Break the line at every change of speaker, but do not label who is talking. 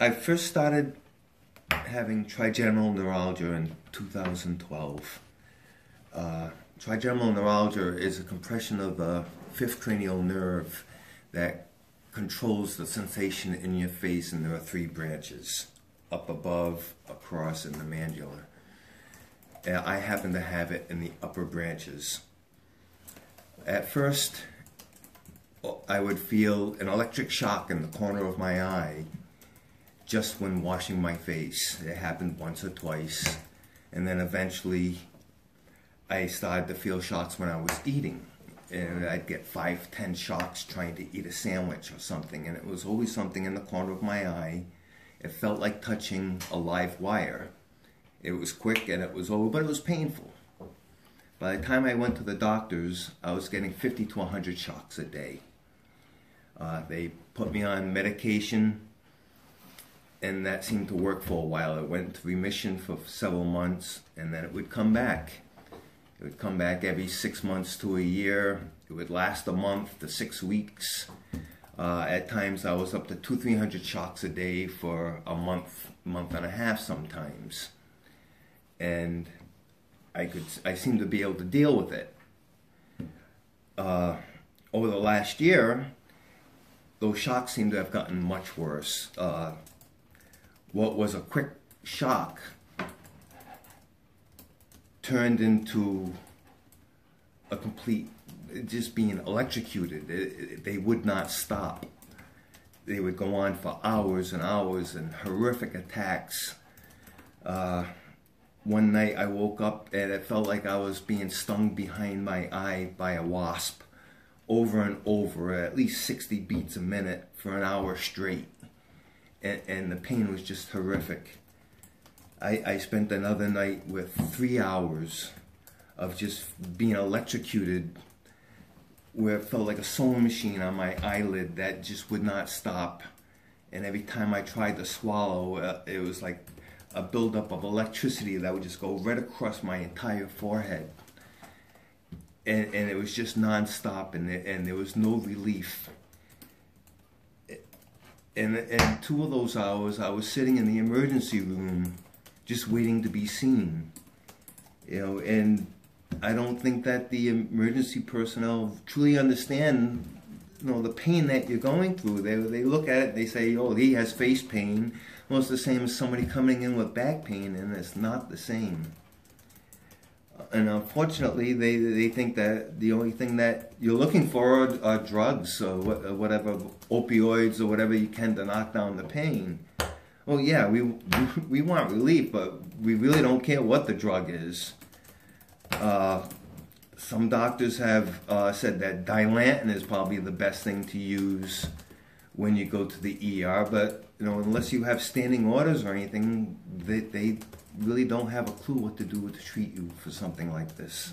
I first started having trigeminal neuralgia in 2012. Trigeminal neuralgia is a compression of the fifth cranial nerve that controls the sensation in your face, and there are three branches: up above, across, and the mandibular. And I happen to have it in the upper branches. At first, I would feel an electric shock in the corner of my eye just when washing my face. It happened once or twice, and then eventually I started to feel shocks when I was eating, and I'd get 5-10 shocks trying to eat a sandwich or something, and it was always something in the corner of my eye. It felt like touching a live wire. It was quick and it was over, but it was painful. By the time I went to the doctors, I was getting 50 to 100 shocks a day. They put me on medication, and that seemed to work for a while. It went into remission for several months, and then it would come back. It would come back every 6 months to a year. It would last a month to 6 weeks. At times I was up to 200-300 shocks a day for a month and a half sometimes. And I seemed to be able to deal with it. Over the last year, those shocks seem to have gotten much worse. What was a quick shock turned into a complete, just being electrocuted. They would not stop. They would go on for hours and hours, and horrific attacks. One night I woke up and it felt like I was being stung behind my eye by a wasp over and over, at least 60 beats a minute for an hour straight. And the pain was just horrific. I spent another night with 3 hours of just being electrocuted, where it felt like a sewing machine on my eyelid that just would not stop. And every time I tried to swallow, it was like a buildup of electricity that would just go right across my entire forehead. And it was just non-stop, and there was no relief. And 2 of those hours, I was sitting in the emergency room just waiting to be seen. And I don't think that the emergency personnel truly understand, the pain that you're going through. They look at it, they say, oh, he has face pain. Well, it's the same as somebody coming in with back pain, and it's not the same. And unfortunately, they think that the only thing that you're looking for are drugs or whatever, opioids or whatever you can to knock down the pain. Well, yeah, we want relief, but we really don't care what the drug is. Some doctors have said that Dilantin is probably the best thing to use when you go to the ER, but unless you have standing orders or anything, they really don't have a clue what to do to treat you for something like this.